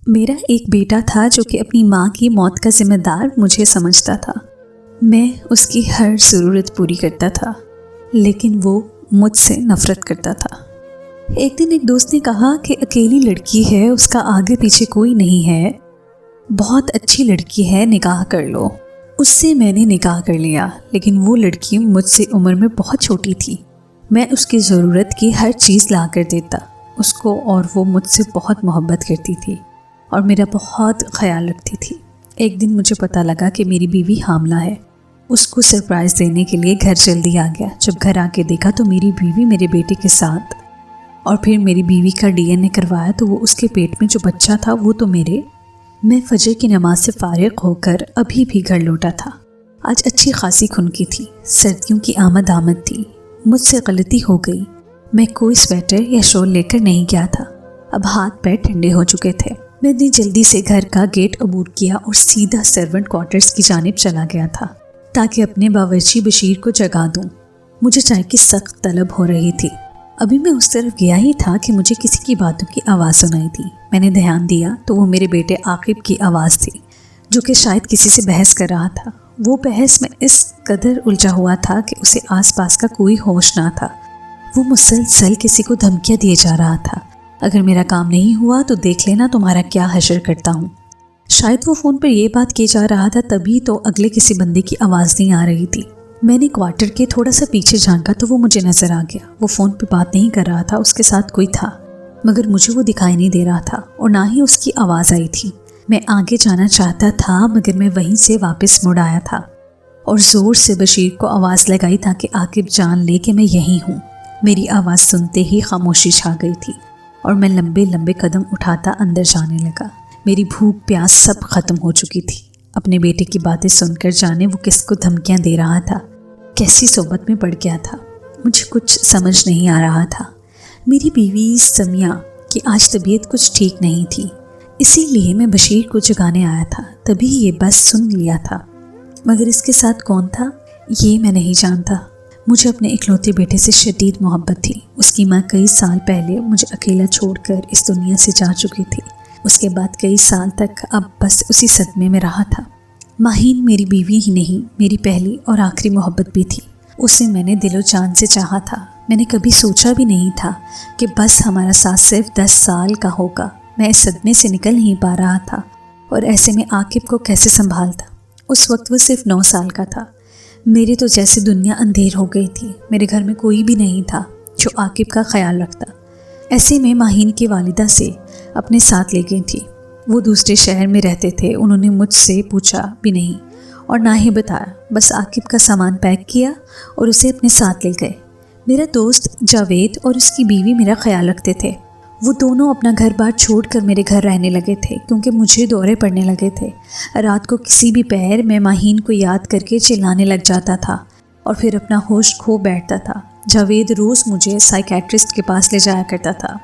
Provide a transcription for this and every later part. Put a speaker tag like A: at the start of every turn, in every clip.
A: मेरा एक बेटा था जो कि अपनी माँ की मौत का जिम्मेदार मुझे समझता था। मैं उसकी हर ज़रूरत पूरी करता था, लेकिन वो मुझसे नफ़रत करता था। एक दिन एक दोस्त ने कहा कि अकेली लड़की है, उसका आगे पीछे कोई नहीं है, बहुत अच्छी लड़की है, निकाह कर लो। उससे मैंने निकाह कर लिया, लेकिन वो लड़की मुझसे उम्र में बहुत छोटी थी। मैं उसकी ज़रूरत की हर चीज़ ला कर देता उसको, और वो मुझसे बहुत मोहब्बत करती थी और मेरा बहुत ख्याल रखती थी। एक दिन मुझे पता लगा कि मेरी बीवी हामला है। उसको सरप्राइज़ देने के लिए घर जल्दी आ गया। जब घर आके देखा तो मेरी बीवी मेरे बेटे के साथ, और फिर मेरी बीवी का DNA करवाया तो वो उसके पेट में जो बच्चा था वो तो मेरे। मैं फजर की नमाज से फारिग होकर अभी भी घर लौटा था। आज अच्छी खासी खुनकी थी, सर्दियों की आमद थी। मुझसे गलती हो गई, मैं कोई स्वेटर या शॉल लेकर नहीं गया था। अब हाथ पैर ठंडे हो चुके थे। मैंने जल्दी से घर का गेट अबूर किया और सीधा सर्वेंट क्वार्टर्स की जानिब चला गया था ताकि अपने बावर्ची बशीर को जगा दूं। मुझे चाय की सख्त तलब हो रही थी। अभी मैं उस तरफ गया ही था कि मुझे किसी की बातों की आवाज़ सुनाई थी। मैंने ध्यान दिया तो वो मेरे बेटे आकिब की आवाज़ थी, जो कि शायद किसी से बहस कर रहा था। वो बहस में इस कदर उलझा हुआ था कि उसे आसपास का कोई होश ना था। वो मुसलसल किसी को धमकियाँ दिए जा रहा था, अगर मेरा काम नहीं हुआ तो देख लेना तुम्हारा क्या हशर करता हूँ। शायद वो फ़ोन पर यह बात की जा रहा था, तभी तो अगले किसी बंदे की आवाज़ नहीं आ रही थी। मैंने क्वार्टर के थोड़ा सा पीछे झांका तो वो मुझे नज़र आ गया। वो फ़ोन पे बात नहीं कर रहा था, उसके साथ कोई था, मगर मुझे वो दिखाई नहीं दे रहा था और ना ही उसकी आवाज़ आई थी। मैं आगे जाना चाहता था, मगर मैं वहीं से वापस मुड़ आया था और ज़ोर से बशीर को आवाज़ लगाई ताकि आकिब जान ले कि मैं यहीं हूँ। मेरी आवाज़ सुनते ही खामोशी छा गई थी और मैं लंबे लंबे कदम उठाता अंदर जाने लगा। मेरी भूख प्यास सब खत्म हो चुकी थी। अपने बेटे की बातें सुनकर जाने वो किसको धमकियां दे रहा था, कैसी सोबत में पड़ गया था, मुझे कुछ समझ नहीं आ रहा था। मेरी बीवी समिया की आज तबीयत कुछ ठीक नहीं थी, इसीलिए मैं बशीर को जगाने आया था। तभी ये बस सुन लिया था, मगर इसके साथ कौन था ये मैं नहीं जानता। मुझे अपने इकलौते बेटे से शदीद मोहब्बत थी। उसकी माँ कई साल पहले मुझे अकेला छोड़कर इस दुनिया से जा चुकी थी। उसके बाद कई साल तक अब बस उसी सदमे में रहा था। माहीन मेरी बीवी ही नहीं, मेरी पहली और आखिरी मोहब्बत भी थी। उसे मैंने दिलो जान से चाहा था। मैंने कभी सोचा भी नहीं था कि बस हमारा साथ सिर्फ 10 साल का होगा। मैं इस सदमे से निकल नहीं पा रहा था और ऐसे में आकिब को कैसे संभालता। उस वक्त वो सिर्फ 9 साल का था। मेरी तो जैसे दुनिया अंधेर हो गई थी। मेरे घर में कोई भी नहीं था जो आकिब का ख्याल रखता। ऐसे में माहीन की वालिदा से अपने साथ ले गई थी। वो दूसरे शहर में रहते थे। उन्होंने मुझसे पूछा भी नहीं और ना ही बताया, बस आकिब का सामान पैक किया और उसे अपने साथ ले गए। मेरा दोस्त जावेद और उसकी बीवी मेरा ख्याल रखते थे। वो दोनों अपना घर बार छोड़कर मेरे घर रहने लगे थे क्योंकि मुझे दौरे पड़ने लगे थे। रात को किसी भी पहर मैं माहीन को याद करके चिल्लाने लग जाता था और फिर अपना होश खो बैठता था। जावेद रोज़ मुझे साइकेट्रिस्ट के पास ले जाया करता था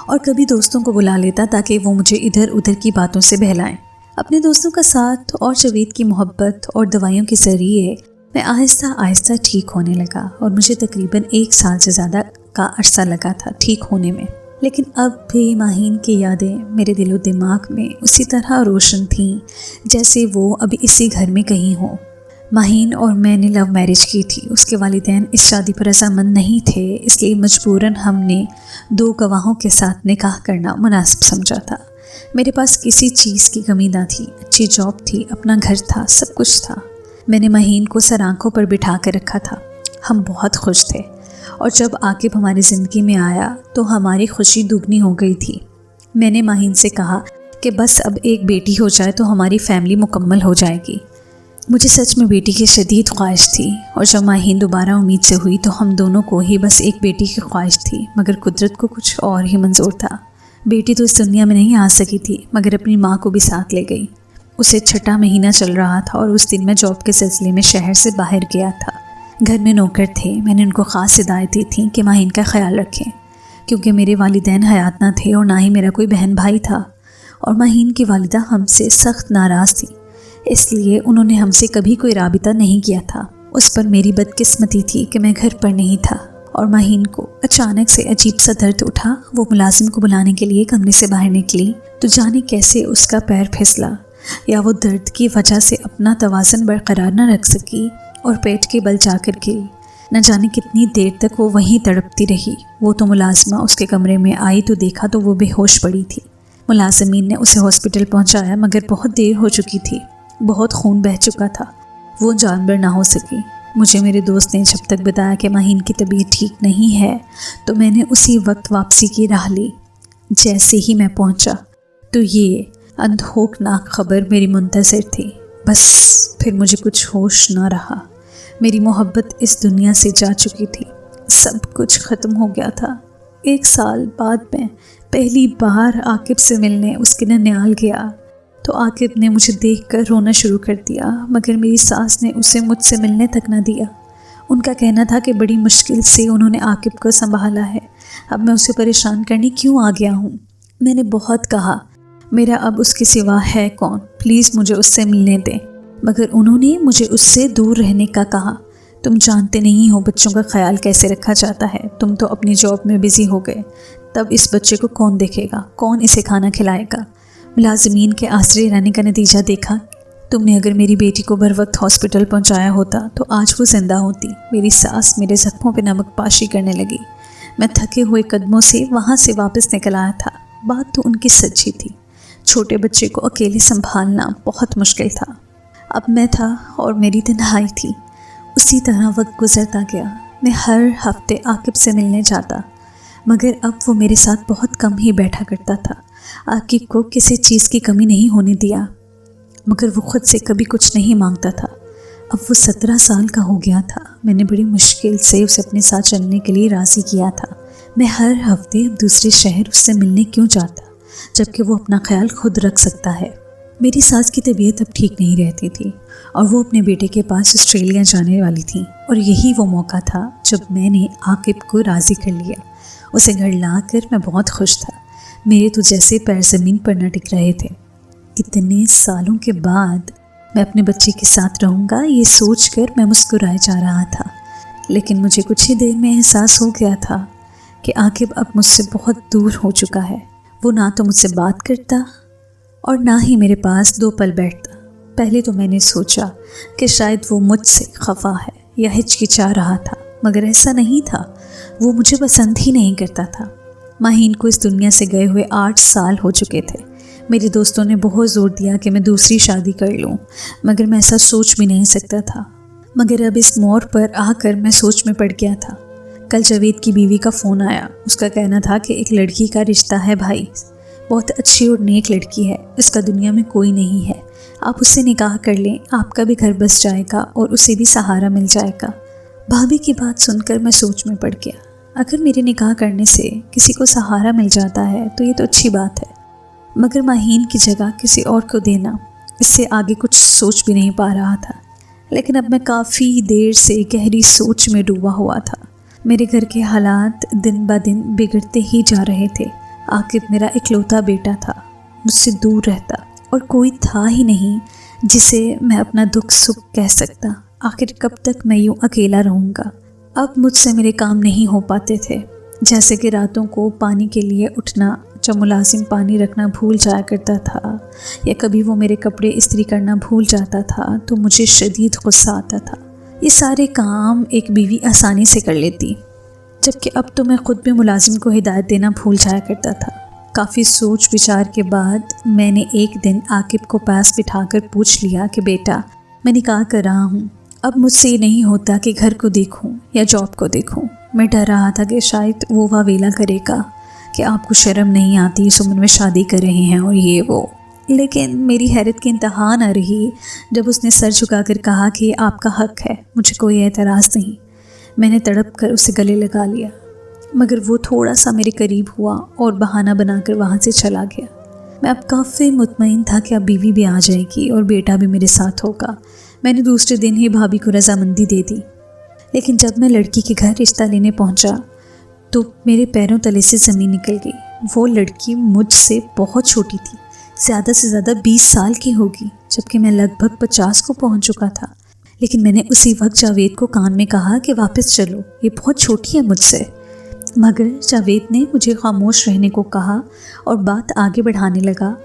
A: और कभी दोस्तों को बुला लेता ताकि वो मुझे इधर उधर की बातों से बहलाएं। अपने दोस्तों का साथ और जावेद की मोहब्बत और दवाइयों के ज़रिए मैं आहिस्ता आहिस्ता ठीक होने लगा और मुझे तकरीबन 1 साल से ज़्यादा का अरसा लगा था ठीक होने में। लेकिन अब भी माहीन की यादें मेरे दिलो दिमाग में उसी तरह रोशन थीं जैसे वो अभी इसी घर में कहीं हो। माहीन और मैंने लव मैरिज की थी। उसके वालिदैन इस शादी पर रज़ामंद नहीं थे, इसलिए मजबूरन हमने 2 गवाहों के साथ निकाह करना मुनासिब समझा था। मेरे पास किसी चीज़ की कमी ना थी, अच्छी जॉब थी, अपना घर था, सब कुछ था। मैंने माहीन को सर आँखों पर बिठा कर रखा था। हम बहुत खुश थे और जब आकिब हमारी ज़िंदगी में आया तो हमारी खुशी दुगनी हो गई थी। मैंने माहीन से कहा कि बस अब एक बेटी हो जाए तो हमारी फैमिली मुकम्मल हो जाएगी। मुझे सच में बेटी की शदीद ख्वाहिश थी और जब माहीन दोबारा उम्मीद से हुई तो हम दोनों को ही बस एक बेटी की ख्वाहिश थी, मगर कुदरत को कुछ और ही मंजूर था। बेटी तो इस दुनिया में नहीं आ सकी थी, मगर अपनी माँ को भी साथ ले गई। उसे 6ठा महीना चल रहा था और उस दिन मैं जॉब के सिलसिले में शहर से बाहर गया था। घर में नौकर थे। मैंने उनको ख़ास हिदायत दी थी कि माहीन का ख्याल रखें, क्योंकि मेरे वालिदैन हयात ना थे और ना ही मेरा कोई बहन भाई था और माहीन की वालिदा हमसे सख्त नाराज़ थी, इसलिए उन्होंने हमसे कभी कोई राबिता नहीं किया था। उस पर मेरी बदकिस्मती थी कि मैं घर पर नहीं था और माहीन को अचानक से अजीब सा दर्द उठा। वो मुलाजिम को बुलाने के लिए कमरे से बाहर निकली तो जाने कैसे उसका पैर फिसला, या वो दर्द की वजह से अपना तवाज़ुन बरकरार न रख सकी और पेट के बल जाकर गिरी। न जाने कितनी देर तक वो वहीं तड़पती रही। वो तो मुलाजिमा उसके कमरे में आई तो देखा तो वो बेहोश पड़ी थी। मुलाजिमीन ने उसे हॉस्पिटल पहुंचाया मगर बहुत देर हो चुकी थी, बहुत खून बह चुका था, वो जानवर ना हो सकी। मुझे मेरे दोस्त ने जब तक बताया कि माहीन की तबीयत ठीक नहीं है तो मैंने उसी वक्त वापसी की राह ली। जैसे ही मैं पहुंचा तो ये अंधोकनाक खबर मेरी मुंतज़िर थी। बस फिर मुझे कुछ होश ना रहा। मेरी मोहब्बत इस दुनिया से जा चुकी थी, सब कुछ ख़त्म हो गया था। 1 साल बाद मैं पहली बार आकिब से मिलने उसके ननिहाल गया तो आकिब ने मुझे देखकर रोना शुरू कर दिया, मगर मेरी सास ने उसे मुझसे मिलने तक ना दिया। उनका कहना था कि बड़ी मुश्किल से उन्होंने आकिब को संभाला है, अब मैं उसे परेशान करने क्यों आ गया हूँ। मैंने बहुत कहा मेरा अब उसके सिवा है कौन, प्लीज़ मुझे उससे मिलने दें, मगर उन्होंने मुझे उससे दूर रहने का कहा। तुम जानते नहीं हो बच्चों का ख्याल कैसे रखा जाता है, तुम तो अपनी जॉब में बिज़ी हो गए, तब इस बच्चे को कौन देखेगा, कौन इसे खाना खिलाएगा। मुलाजिमीन के आश्रय रहने का नतीजा देखा। तुमने अगर मेरी बेटी को बर वक्त हॉस्पिटल पहुंचाया होता तो आज वो जिंदा होती। मेरी सास मेरे जख्मों पे नमक पाशी करने लगी। मैं थके हुए कदमों से वहाँ से वापस निकल आया था। बात तो उनकी सच्ची थी, छोटे बच्चे को अकेले संभालना बहुत मुश्किल था। अब मैं था और मेरी तन्हाई थी। उसी तरह वक्त गुजरता गया। मैं हर हफ्ते आकिब से मिलने जाता, मगर अब वो मेरे साथ बहुत कम ही बैठा करता था। आकिब को किसी चीज़ की कमी नहीं होने दिया, मगर वो ख़ुद से कभी कुछ नहीं मांगता था। अब वो 17 साल का हो गया था। मैंने बड़ी मुश्किल से उसे अपने साथ चलने के लिए राज़ी किया था। मैं हर हफ्ते अब दूसरे शहर उससे मिलने क्यों जाता, जबकि वो अपना ख्याल खुद रख सकता है। मेरी सास की तबीयत अब ठीक नहीं रहती थी और वो अपने बेटे के पास ऑस्ट्रेलिया जाने वाली थी, और यही वो मौका था जब मैंने आकिब को राज़ी कर लिया। उसे घर ला कर मैं बहुत खुश था। मेरे तो जैसे पैर ज़मीन पर न टिक रहे थे। कितने सालों के बाद मैं अपने बच्चे के साथ रहूँगा, ये सोचकर मैं मुस्कुराए जा रहा था। लेकिन मुझे कुछ ही देर में एहसास हो गया था कि आकिब अब मुझसे बहुत दूर हो चुका है। वो ना तो मुझसे बात करता और ना ही मेरे पास 2 पल बैठता। पहले तो मैंने सोचा कि शायद वो मुझसे खफा है या हिचकिचा रहा था, मगर ऐसा नहीं था। वो मुझे पसंद ही नहीं करता था। माहीन को इस दुनिया से गए हुए 8 साल हो चुके थे। मेरे दोस्तों ने बहुत ज़ोर दिया कि मैं दूसरी शादी कर लूं, मगर मैं ऐसा सोच भी नहीं सकता था। मगर अब इस मोड़ पर आकर मैं सोच में पड़ गया था। कल जावेद की बीवी का फ़ोन आया। उसका कहना था कि एक लड़की का रिश्ता है भाई, बहुत अच्छी और नेक लड़की है, इसका दुनिया में कोई नहीं है, आप उससे निकाह कर लें, आपका भी घर बस जाएगा और उसे भी सहारा मिल जाएगा। भाभी की बात सुनकर मैं सोच में पड़ गया। अगर मेरे निकाह करने से किसी को सहारा मिल जाता है तो ये तो अच्छी बात है, मगर माहीन की जगह किसी और को देना, इससे आगे कुछ सोच भी नहीं पा रहा था। लेकिन अब मैं काफ़ी देर से गहरी सोच में डूबा हुआ था। मेरे घर के हालात दिन ब दिन बिगड़ते ही जा रहे थे। आकिब मेरा इकलौता बेटा था, मुझसे दूर रहता और कोई था ही नहीं जिसे मैं अपना दुख सुख कह सकता। आखिर कब तक मैं यूँ अकेला रहूँगा। अब मुझसे मेरे काम नहीं हो पाते थे, जैसे कि रातों को पानी के लिए उठना, जब मुलाजिम पानी रखना भूल जाया करता था, या कभी वो मेरे कपड़े इस्त्री करना भूल जाता था तो मुझे शदीद गुस्सा आता था। ये सारे काम एक बीवी आसानी से कर लेती, जबकि अब तो मैं ख़ुद भी मुलाजिम को हिदायत देना भूल जाया करता था। काफ़ी सोच विचार के बाद मैंने एक दिन आकिब को पास बिठाकर पूछ लिया कि बेटा, मैं निकाह कर रहा हूँ, अब मुझसे ये नहीं होता कि घर को देखूं या जॉब को देखूं। मैं डर रहा था कि शायद वो वावेला करेगा कि आपको शर्म नहीं आती, इस उम्र में शादी कर रहे हैं और ये वो। लेकिन मेरी हैरत की इंतहा न रही जब उसने सर झुकाकर कहा कि आपका हक़ है, मुझे कोई एतराज़ नहीं। मैंने तड़प कर उसे गले लगा लिया, मगर वो थोड़ा सा मेरे करीब हुआ और बहाना बनाकर वहाँ से चला गया। मैं अब काफ़ी मुतमईन था कि अब बीवी भी आ जाएगी और बेटा भी मेरे साथ होगा। मैंने दूसरे दिन ही भाभी को रजामंदी दे दी। लेकिन जब मैं लड़की के घर रिश्ता लेने पहुंचा तो मेरे पैरों तले से ज़मीन निकल गई। वो लड़की मुझसे बहुत छोटी थी, ज़्यादा से ज़्यादा 20 साल की होगी, जबकि मैं लगभग 50 को पहुंच चुका था। लेकिन मैंने उसी वक्त जावेद को कान में कहा कि वापस चलो, ये बहुत छोटी है मुझसे। मगर जावेद ने मुझे खामोश रहने को कहा और बात आगे बढ़ाने लगा।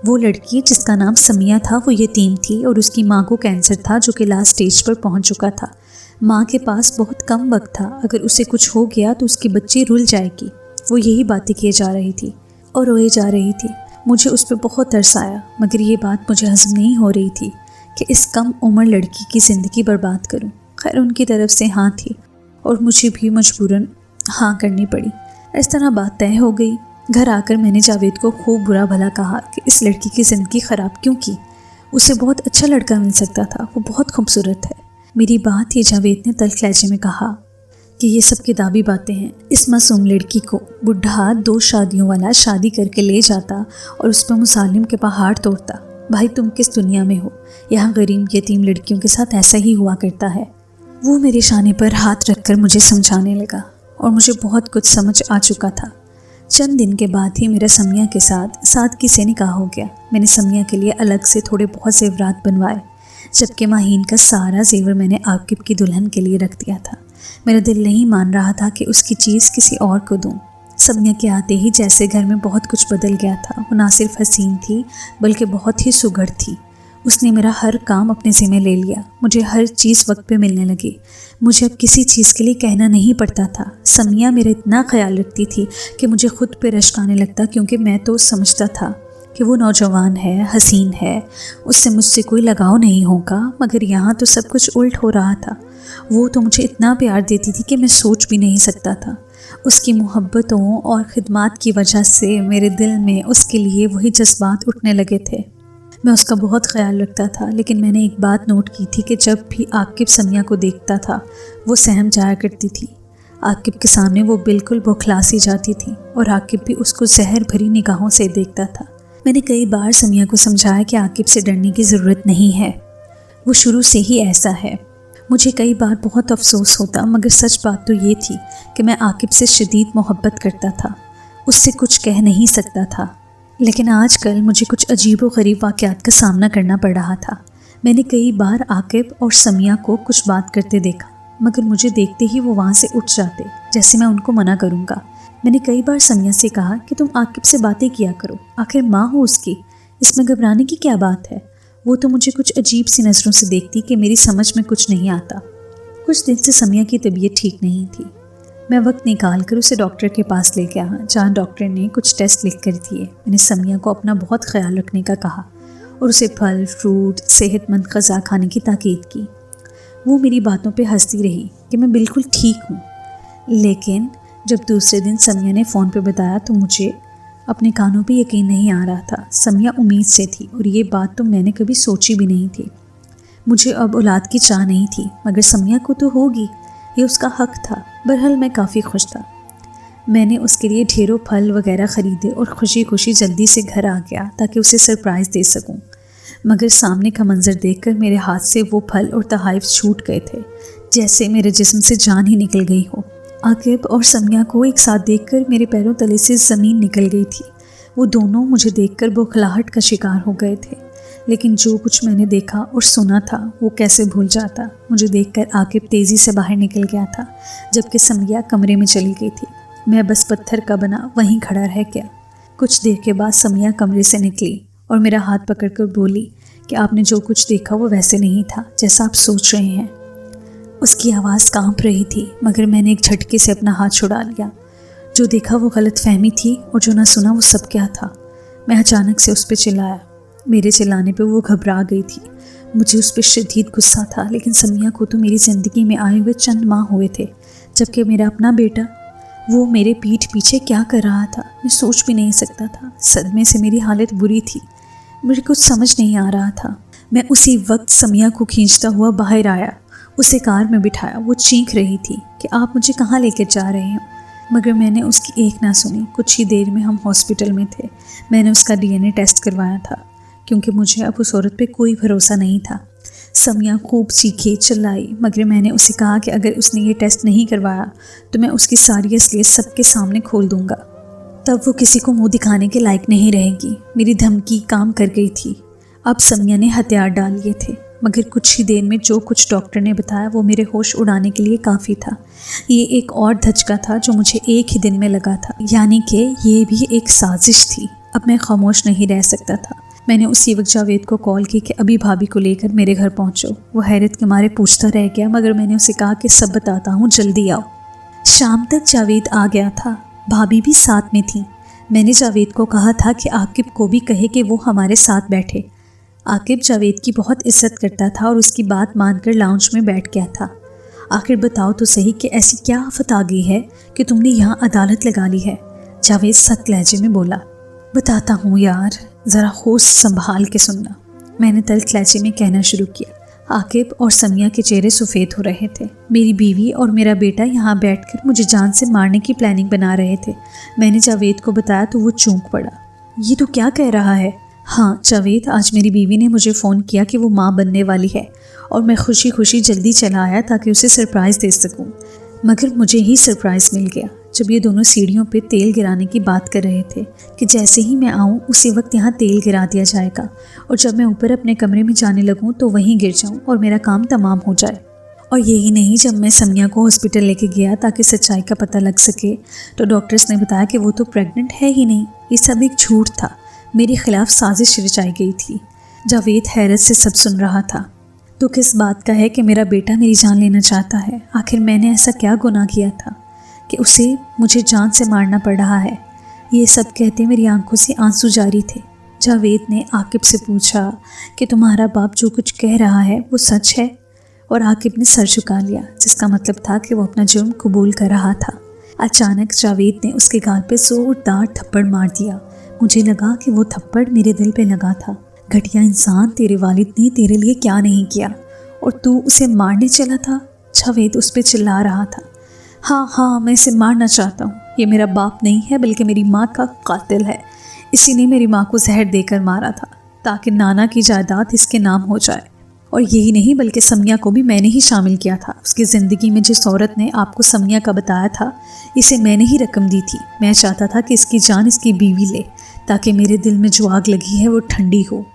A: वो लड़की जिसका नाम समिया था वो यतीम थी और उसकी माँ को कैंसर था जो कि लास्ट स्टेज पर पहुँच चुका था। माँ के पास बहुत कम वक्त था, अगर उसे कुछ हो गया तो उसकी बच्ची रुल जाएगी। वो यही बातें किए जा रही थी और रोए जा रही थी। मुझे उस पर बहुत तरस आया, मगर ये बात मुझे हज़म नहीं हो रही थी कि इस कम उम्र लड़की की ज़िंदगी बर्बाद करूं। खैर उनकी तरफ से हाँ थी और मुझे भी मजबूरन हाँ करनी पड़ी। इस तरह बात तय हो गई। घर आकर मैंने जावेद को खूब बुरा भला कहा कि इस लड़की की ज़िंदगी ख़राब क्यों की। उसे बहुत अच्छा लड़का मिल सकता था, वो बहुत खूबसूरत है। मेरी बात ये जावेद ने तल्ख लहजे में कहा कि ये सब किताबी बातें हैं। इस मासूम लड़की को बुढ़ा 2 शादियों वाला शादी करके ले जाता और उस पर मुसालिम के पहाड़ तोड़ता। भाई तुम किस दुनिया में हो? यहाँ गरीब यतीम लड़कियों के साथ ऐसा ही हुआ करता है। वो मेरे शाने पर हाथ रखकर मुझे समझाने लगा और मुझे बहुत कुछ समझ आ चुका था। चंद दिन के बाद ही मेरा समिया के साथ सादगी से निकाह हो गया। मैंने समिया के लिए अलग से थोड़े बहुत ज़ेवरात बनवाए, जबकि माहीन का सारा ज़ेवर मैंने आकिब की दुल्हन के लिए रख दिया था। मेरा दिल नहीं मान रहा था कि उसकी चीज़ किसी और को दूँ। समिया के आते ही जैसे घर में बहुत कुछ बदल गया था। वो ना सिर्फ हसीन थी बल्कि बहुत ही सुघड़ थी। उसने मेरा हर काम अपने ज़िम्मे ले लिया। मुझे हर चीज़ वक्त पे मिलने लगी। मुझे अब किसी चीज़ के लिए कहना नहीं पड़ता था। समिया मेरा इतना ख्याल रखती थी कि मुझे खुद पे रश्क आने लगता, क्योंकि मैं तो समझता था कि वो नौजवान है, हसीन है, उससे मुझसे कोई लगाव नहीं होगा। मगर यहाँ तो सब कुछ उल्ट हो रहा था। वो तो मुझे इतना प्यार देती थी कि मैं सोच भी नहीं सकता था। उसकी मोहब्बतों और ख़िदमत की वजह से मेरे दिल में उसके लिए वही जज्बात उठने लगे थे। मैं उसका बहुत ख्याल रखता था, लेकिन मैंने एक बात नोट की थी कि जब भी आकिब समिया को देखता था वो सहम जाया करती थी। आकिब के सामने वो बिल्कुल बौखला सी जाती थी और आकिब भी उसको जहर भरी निगाहों से देखता था। मैंने कई बार समिया को समझाया कि आकिब से डरने की ज़रूरत नहीं है, वो शुरू से ही ऐसा है। मुझे कई बार बहुत अफसोस होता, मगर सच बात तो ये थी कि मैं आकिब से शदीद मोहब्बत करता था, उससे कुछ कह नहीं सकता था। लेकिन आजकल मुझे कुछ अजीब व गरीब वाक़यात का सामना करना पड़ रहा था। मैंने कई बार आकिब और समिया को कुछ बात करते देखा, मगर मुझे देखते ही वो वहाँ से उठ जाते, जैसे मैं उनको मना करूँगा। मैंने कई बार समिया से कहा कि तुम आकिब से बातें किया करो, आखिर माँ हो उसकी, इसमें घबराने की क्या बात है। वो तो मुझे कुछ अजीब सी नज़रों से देखती कि मेरी समझ में कुछ नहीं आता। कुछ दिन से समिया की तबीयत ठीक नहीं थी। मैं वक्त निकाल कर उसे डॉक्टर के पास ले गया, जहाँ डॉक्टर ने कुछ टेस्ट लिख कर दिए। मैंने समिया को अपना बहुत ख्याल रखने का कहा और उसे फल, फ्रूट, सेहतमंद ग़िज़ा खाने की ताकीद की। वो मेरी बातों पे हंसती रही कि मैं बिल्कुल ठीक हूँ। लेकिन जब दूसरे दिन समिया ने फ़ोन पे बताया तो मुझे अपने कानों पे यकीन नहीं आ रहा था। समिया उम्मीद से थी और ये बात तो मैंने कभी सोची भी नहीं थी। मुझे अब औलाद की चाह नहीं थी, मगर समिया को तो होगी, ये उसका हक था। बहरहाल मैं काफ़ी खुश था। मैंने उसके लिए ढेरों फल वगैरह ख़रीदे और खुशी खुशी जल्दी से घर आ गया ताकि उसे सरप्राइज़ दे सकूं। मगर सामने का मंज़र देखकर मेरे हाथ से वो फल और तोहफ़े छूट गए थे, जैसे मेरे जिस्म से जान ही निकल गई हो। आकिब और समिया को एक साथ देखकर मेरे पैरों तले से ज़मीन निकल गई थी। वो दोनों मुझे देखकर बौखलाहट का शिकार हो गए थे। लेकिन जो कुछ मैंने देखा और सुना था वो कैसे भूल जाता। मुझे देखकर आकिब तेज़ी से बाहर निकल गया था, जबकि समिया कमरे में चली गई थी। मैं बस पत्थर का बना वहीं खड़ा रह गया। कुछ देर के बाद समिया कमरे से निकली और मेरा हाथ पकड़कर बोली कि आपने जो कुछ देखा वो वैसे नहीं था जैसा आप सोच रहे हैं। उसकी आवाज़ कांप रही थी, मगर मैंने एक झटके से अपना हाथ छुड़ा लिया। जो देखा वो गलतफहमी थी और जो ना सुना वो सब क्या था। मैं अचानक से उस पर चिल्लाया। मेरे चिल्लाने पे वो घबरा गई थी। मुझे उस पर शदीद गुस्सा था, लेकिन समिया को तो मेरी ज़िंदगी में आए हुए चंद माह हुए थे, जबकि मेरा अपना बेटा वो मेरे पीठ पीछे क्या कर रहा था मैं सोच भी नहीं सकता था। सदमे से मेरी हालत बुरी थी, मुझे कुछ समझ नहीं आ रहा था। मैं उसी वक्त समिया को खींचता हुआ बाहर आया, उसे कार में बिठाया। वो चीख रही थी कि आप मुझे कहाँ लेकर जा रहे हो, मगर मैंने उसकी एक ना सुनी। कुछ ही देर में हम हॉस्पिटल में थे। मैंने उसका DNA टेस्ट करवाया था, क्योंकि मुझे अब उस औरत पे कोई भरोसा नहीं था। समिया खूब चीखी चिल्लाई, मगर मैंने उसे कहा कि अगर उसने ये टेस्ट नहीं करवाया तो मैं उसकी सारी असलियत सबके सामने खोल दूंगा, तब वो किसी को मुंह दिखाने के लायक नहीं रहेगी। मेरी धमकी काम कर गई थी। अब समिया ने हथियार डाल लिए थे। मगर कुछ ही देर में जो कुछ डॉक्टर ने बताया वो मेरे होश उड़ाने के लिए काफ़ी था। ये एक और धचका था जो मुझे एक ही दिन में लगा था, यानी कि ये भी एक साजिश थी। अब मैं खामोश नहीं रह सकता था। मैंने उसी वक्त जावेद को कॉल की कि अभी भाभी को लेकर मेरे घर पहुंचो। वो हैरत के मारे पूछता रह गया, मगर मैंने उसे कहा कि सब बताता हूँ, जल्दी आओ। शाम तक जावेद आ गया था, भाभी भी साथ में थी। मैंने जावेद को कहा था कि आकिब को भी कहे कि वो हमारे साथ बैठे। आकिब जावेद की बहुत इज्जत करता था और उसकी बात मानकर लाउंज में बैठ गया था। आखिर बताओ तो सही कि ऐसी क्या आफत आ गई है कि तुमने यहाँ अदालत लगा ली है? जावेद सख्त लहजे में बोला। बताता हूँ यार, ज़रा होश संभाल के सुनना, मैंने तल्ख लहजे में कहना शुरू किया। आकिब और समिया के चेहरे सफ़ेद हो रहे थे। मेरी बीवी और मेरा बेटा यहाँ बैठकर मुझे जान से मारने की प्लानिंग बना रहे थे। मैंने जावेद को बताया तो वो चौंक पड़ा। ये तो क्या कह रहा है? हाँ जावेद, आज मेरी बीवी ने मुझे फ़ोन किया कि वो माँ बनने वाली है और मैं खुशी खुशी जल्दी चला आया ताकि उसे सरप्राइज़ दे सकूँ। मगर मुझे ही सरप्राइज़ मिल गया जब ये दोनों सीढ़ियों पे तेल गिराने की बात कर रहे थे कि जैसे ही मैं आऊँ उसी वक्त यहाँ तेल गिरा दिया जाएगा और जब मैं ऊपर अपने कमरे में जाने लगूँ तो वहीं गिर जाऊँ और मेरा काम तमाम हो जाए। और यही नहीं, जब मैं समिया को हॉस्पिटल लेके गया ताकि सच्चाई का पता लग सके तो डॉक्टर्स ने बताया कि वो तो प्रेग्नेंट है ही नहीं। ये सब एक झूठ था, मेरे खिलाफ साजिश रचाई गई थी। जावेद हैरत से सब सुन रहा था। तो किस बात का है कि मेरा बेटा मेरी जान लेना चाहता है? आखिर मैंने ऐसा क्या गुनाह किया था कि उसे मुझे जान से मारना पड़ रहा है? ये सब कहते मेरी आंखों से आंसू जारी थे। जावेद ने आकिब से पूछा कि तुम्हारा बाप जो कुछ कह रहा है वो सच है? और आकिब ने सर झुका लिया, जिसका मतलब था कि वो अपना जुर्म कबूल कर रहा था। अचानक जावेद ने उसके गाल पे जोरदार थप्पड़ मार दिया। मुझे लगा कि वो थप्पड़ मेरे दिल पे लगा था। घटिया इंसान, तेरे वालिद ने तेरे लिए क्या नहीं किया और तू उसे मारने चला था? जावेद उस पर चिल्ला रहा था। हाँ, मैं इसे मारना चाहता हूँ। ये मेरा बाप नहीं है बल्कि मेरी माँ का कातिल है। इसी ने मेरी माँ को जहर देकर मारा था ताकि नाना की जायदाद इसके नाम हो जाए। और यही नहीं बल्कि समिया को भी मैंने ही शामिल किया था। उसकी ज़िंदगी में जिस औरत ने आपको समिया का बताया था, इसे मैंने ही रकम दी थी। मैं चाहता था कि इसकी जान इसकी बीवी ले ताकि मेरे दिल में जो आग लगी है वो ठंडी हो।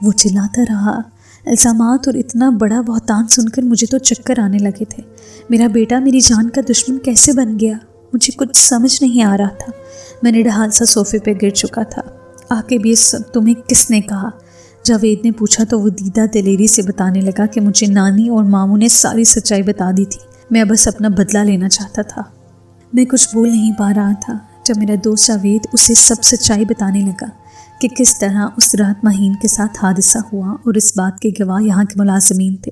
A: वो चिल्लाता रहा। इल्ज़ामात और इतना बड़ा बहतान सुनकर मुझे तो चक्कर आने लगे थे। मेरा बेटा मेरी जान का दुश्मन कैसे बन गया? मुझे कुछ समझ नहीं आ रहा था। मैं निढाल सा सोफे पे गिर चुका था। आकिब ये सब तुम्हें किसने कहा? जावेद ने पूछा तो वो दीदा दिलेरी से बताने लगा कि मुझे नानी और मामू ने सारी सच्चाई बता दी थी। मैं बस अपना बदला लेना चाहता था। मैं कुछ बोल नहीं पा रहा था जब मेरा दोस्त जावेद उसे सब सच्चाई बताने लगा कि किस तरह उस रात माहीन के साथ हादसा हुआ और इस बात के गवाह यहाँ के मुलाजमीन थे।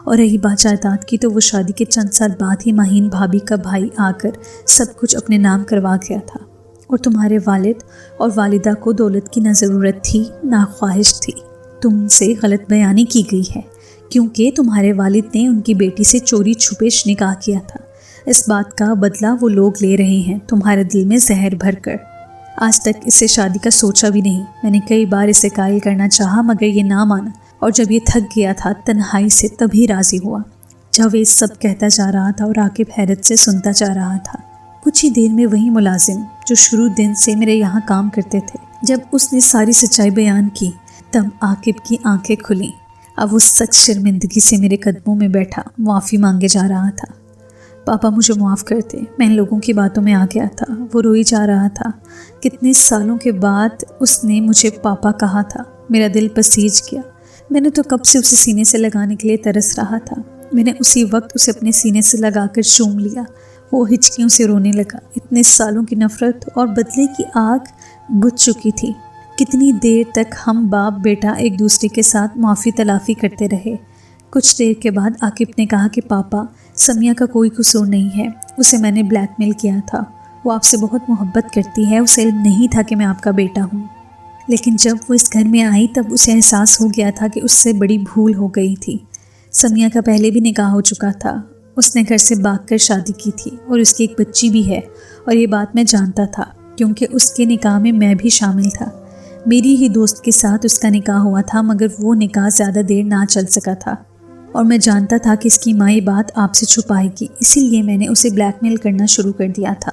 A: और रही बात जायदाद की तो वो शादी के चंद साल बाद ही माहीन भाभी का भाई आकर सब कुछ अपने नाम करवा गया था। और तुम्हारे वालिद और वालिदा को दौलत की ना ज़रूरत थी ना ख्वाहिश थी। तुमसे गलत बयानी की गई है क्योंकि तुम्हारे वालिद ने उनकी बेटी से चोरी छुपे निकाह किया था। इस बात का बदला वो लोग ले रहे हैं तुम्हारे दिल में जहर भरकर। आज तक इससे शादी का सोचा भी नहीं। मैंने कई बार इसे कायल करना चाहा मगर ये ना माना और जब ये थक गया था तन्हाई से तभी राज़ी हुआ। जावेद सब कहता जा रहा था और आकिब हैरत से सुनता जा रहा था। कुछ ही देर में वही मुलाजिम जो शुरू दिन से मेरे यहाँ काम करते थे, जब उसने सारी सच्चाई बयान की तब आकिब की आंखें खुली। अब वो सच शर्मिंदगी से मेरे कदमों में बैठा माफ़ी मांगे जा रहा था। पापा मुझे माफ़ कर दे, मैं इन लोगों की बातों में आ गया था। वो रोई जा रहा था। कितने सालों के बाद उसने मुझे पापा कहा था। मेरा दिल पसीज गया। मैंने तो कब से उसे सीने से लगाने के लिए तरस रहा था। मैंने उसी वक्त उसे अपने सीने से लगाकर चूम लिया। वो हिचकियों से रोने लगा। इतने सालों की नफ़रत और बदले की आग बुझ चुकी थी। कितनी देर तक हम बाप बेटा एक दूसरे के साथ माफ़ी तलाफ़ी करते रहे। कुछ देर के बाद आकिब ने कहा कि पापा, समिया का कोई कसूर नहीं है। उसे मैंने ब्लैकमेल किया था। वो आपसे बहुत मोहब्बत करती है। उसे इल्म नहीं था कि मैं आपका बेटा हूँ। लेकिन जब वो इस घर में आई तब उसे एहसास हो गया था कि उससे बड़ी भूल हो गई थी। समिया का पहले भी निकाह हो चुका था। उसने घर से भागकर शादी की थी और उसकी एक बच्ची भी है। और ये बात मैं जानता था क्योंकि उसके निकाह में मैं भी शामिल था। मेरी ही दोस्त के साथ उसका निकाह हुआ था मगर वो निकाह ज़्यादा देर ना चल सका था और मैं जानता था कि इसकी माँ ये बात आपसे छुपाएगी, इसीलिए मैंने उसे ब्लैकमेल करना शुरू कर दिया था।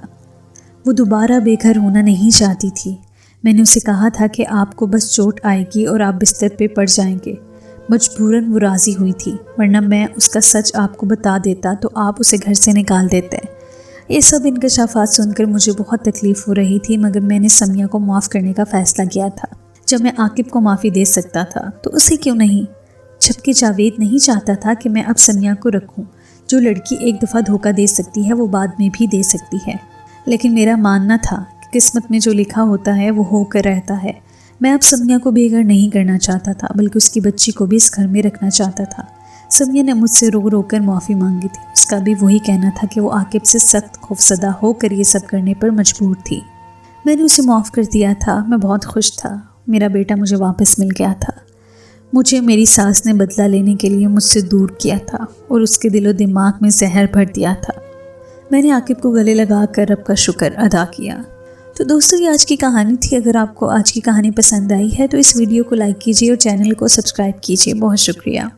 A: वो दोबारा बेघर होना नहीं चाहती थी। मैंने उसे कहा था कि आपको बस चोट आएगी और आप बिस्तर पे पड़ जाएंगे, मजबूरन वो राज़ी हुई थी, वरना मैं उसका सच आपको बता देता तो आप उसे घर से निकाल देते। ये सब इंकशाफात सुनकर मुझे बहुत तकलीफ़ हो रही थी, मगर मैंने समिया को माफ़ करने का फ़ैसला किया था। जब मैं आकिब को माफ़ी दे सकता था तो उसे क्यों नहीं। जबकि जावेद नहीं चाहता था कि मैं अब समिया को रखूं। जो लड़की एक दफ़ा धोखा दे सकती है वो बाद में भी दे सकती है, लेकिन मेरा मानना था कि किस्मत में जो लिखा होता है वो होकर रहता है। मैं अब समिया को बेघर नहीं करना चाहता था, बल्कि उसकी बच्ची को भी इस घर में रखना चाहता था। समिया ने मुझसे रो रो कर माफ़ी मांगी थी। उसका भी वही कहना था कि वो आकिब से सख्त खौफसदा होकर ये सब करने पर मजबूर थी। मैंने उसे माफ़ कर दिया था। मैं बहुत खुश था। मेरा बेटा मुझे वापस मिल गया था। मुझे मेरी सास ने बदला लेने के लिए मुझसे दूर किया था और उसके दिलो दिमाग में जहर भर दिया था। मैंने आकिब को गले लगा कर रब का शुक्र अदा किया। तो दोस्तों, ये आज की कहानी थी। अगर आपको आज की कहानी पसंद आई है तो इस वीडियो को लाइक कीजिए और चैनल को सब्सक्राइब कीजिए। बहुत शुक्रिया।